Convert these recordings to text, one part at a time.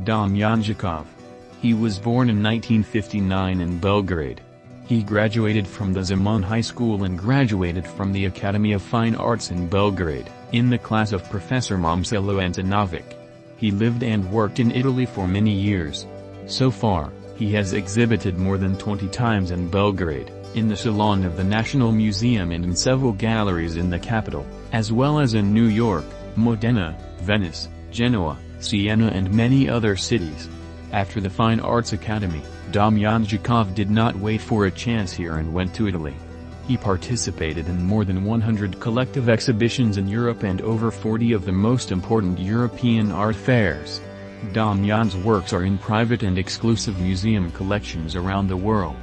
Damjan Djakov. He was born in 1959 in Belgrade. He graduated from the Zemun High School and graduated from the Academy of Fine Arts in Belgrade, in the class of Professor Momčilo Antonović. He lived and worked in Italy for many years. So far, he has exhibited more than 20 times in Belgrade, in the Salon of the National Museum and in several galleries in the capital, as well as in New York, Modena, Venice, Genoa, Siena and many other cities. After the Fine Arts Academy, Damjan Djakov did not wait for a chance here and went to Italy. He participated in more than 100 collective exhibitions in Europe and over 40 of the most important European art fairs. Damjan's works are in private and exclusive museum collections around the world.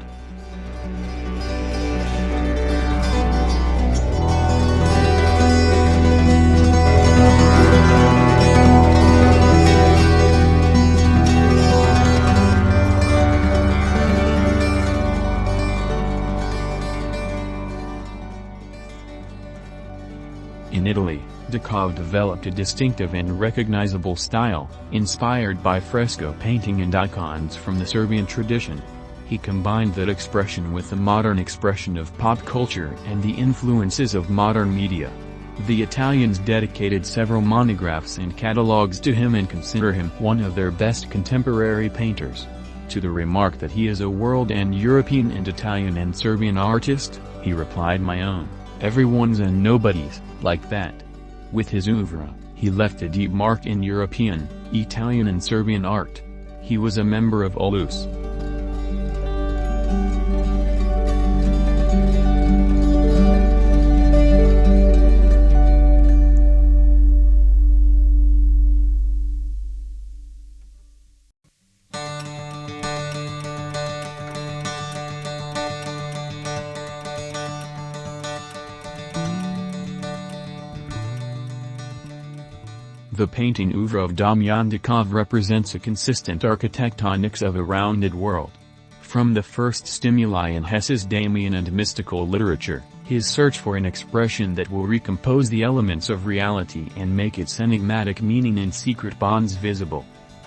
In Italy, Đakov developed a distinctive and recognizable style, inspired by fresco painting and icons from the Serbian tradition. He combined that expression with the modern expression of pop culture and the influences of modern media. The Italians dedicated several monographs and catalogues to him and consider him one of their best contemporary painters. To the remark that he is a world and European and Italian and Serbian artist, he replied, "My own. Everyone's and nobody's, like that." With his oeuvre, he left a deep mark in European, Italian and Serbian art. He was a member of Ulus. The painting oeuvre of Damjan Djakov represents a consistent architectonics of a rounded world. From the first stimuli in Hesse's Damjan and mystical literature, his search for an expression that will recompose the elements of reality and make its enigmatic meaning and secret bonds visible.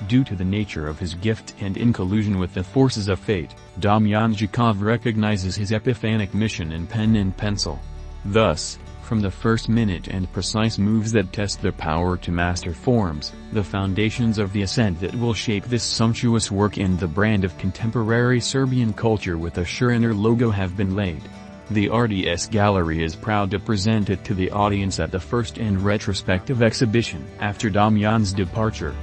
Due to the nature of his gift and in collusion with the forces of fate, Damjan Djakov recognizes his epiphanic mission in pen and pencil. Thus, from the first minute and precise moves that test their power to master forms, the foundations of the ascent that will shape this sumptuous work and the brand of contemporary Serbian culture with a sure inner logo have been laid. The RTS Gallery is proud to present it to the audience at the first and retrospective exhibition after Damjan's departure.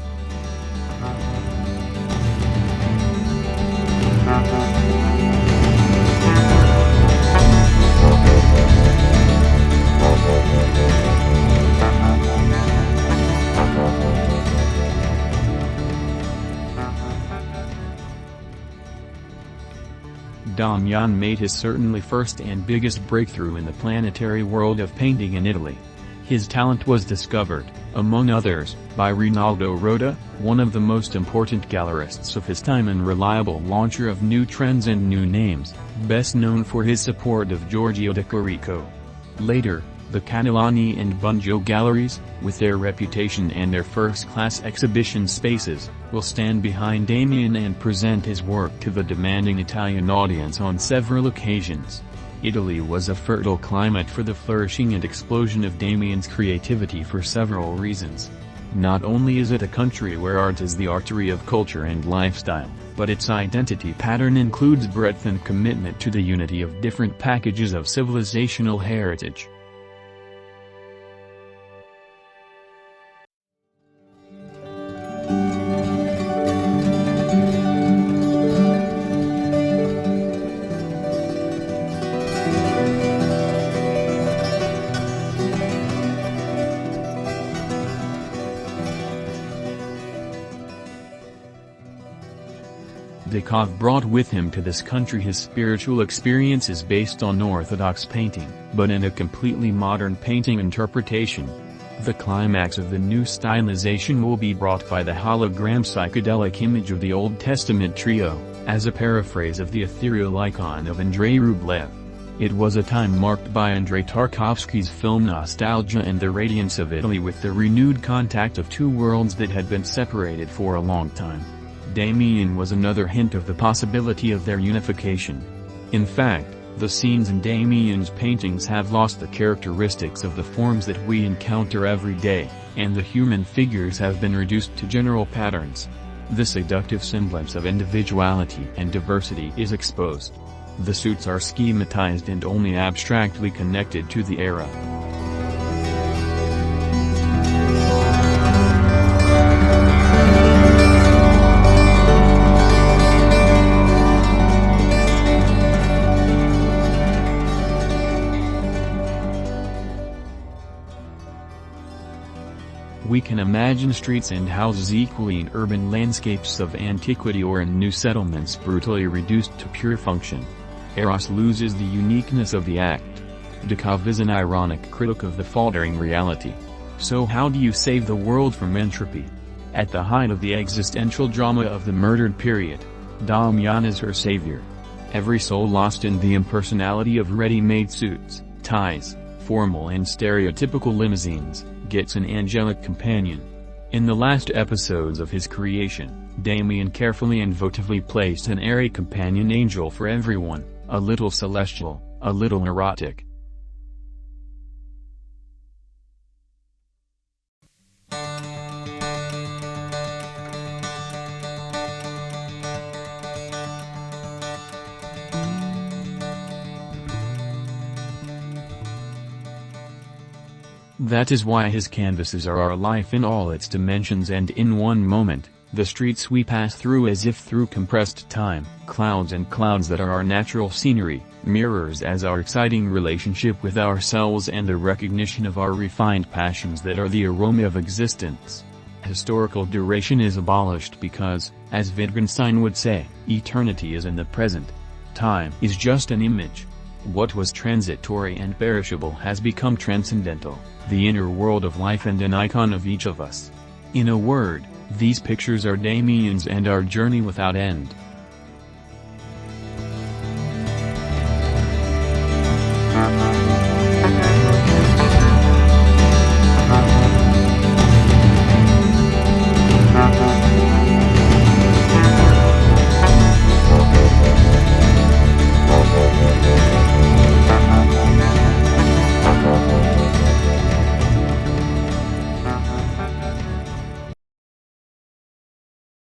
Damjan made his certainly first and biggest breakthrough in the planetary world of painting in Italy. His talent was discovered, among others, by Rinaldo Rota, one of the most important gallerists of his time and reliable launcher of new trends and new names, best known for his support of Giorgio de Chirico. Later, the Catalani and Bunjo galleries, with their reputation and their first-class exhibition spaces, will stand behind Damjan and present his work to the demanding Italian audience on several occasions. Italy was a fertile climate for the flourishing and explosion of Damjan's creativity for several reasons. Not only is it a country where art is the artery of culture and lifestyle, but its identity pattern includes breadth and commitment to the unity of different packages of civilizational heritage. Đakov brought with him to this country his spiritual experiences based on Orthodox painting, but in a completely modern painting interpretation. The climax of the new stylization will be brought by the hologram psychedelic image of the Old Testament trio, as a paraphrase of the ethereal icon of Andrei Rublev. It was a time marked by Andrei Tarkovsky's film nostalgia and the radiance of Italy with the renewed contact of two worlds that had been separated for a long time. Damjan was another hint of the possibility of their unification. In fact, the scenes in Damjan's paintings have lost the characteristics of the forms that we encounter every day, and the human figures have been reduced to general patterns. The seductive semblance of individuality and diversity is exposed. The suits are schematized and only abstractly connected to the era. We can imagine streets and houses equally in urban landscapes of antiquity or in new settlements brutally reduced to pure function. Eros loses the uniqueness of the act. Đakov is an ironic critic of the faltering reality. So how do you save the world from entropy? At the height of the existential drama of the murdered period, Damjan is her savior. Every soul lost in the impersonality of ready-made suits, ties, formal and stereotypical limousines, gets an angelic companion. In the last episodes of his creation, Damjan carefully and votively placed an airy companion angel for everyone, a little celestial, a little erotic. That is why his canvases are our life in all its dimensions, and in one moment, the streets we pass through as if through compressed time, clouds and clouds that are our natural scenery, mirrors as our exciting relationship with ourselves and the recognition of our refined passions that are the aroma of existence. Historical duration is abolished because, as Wittgenstein would say, eternity is in the present. Time is just an image. What was transitory and perishable has become transcendental, the inner world of life and an icon of each of us. In a word, these pictures are Damjan's and our journey without end.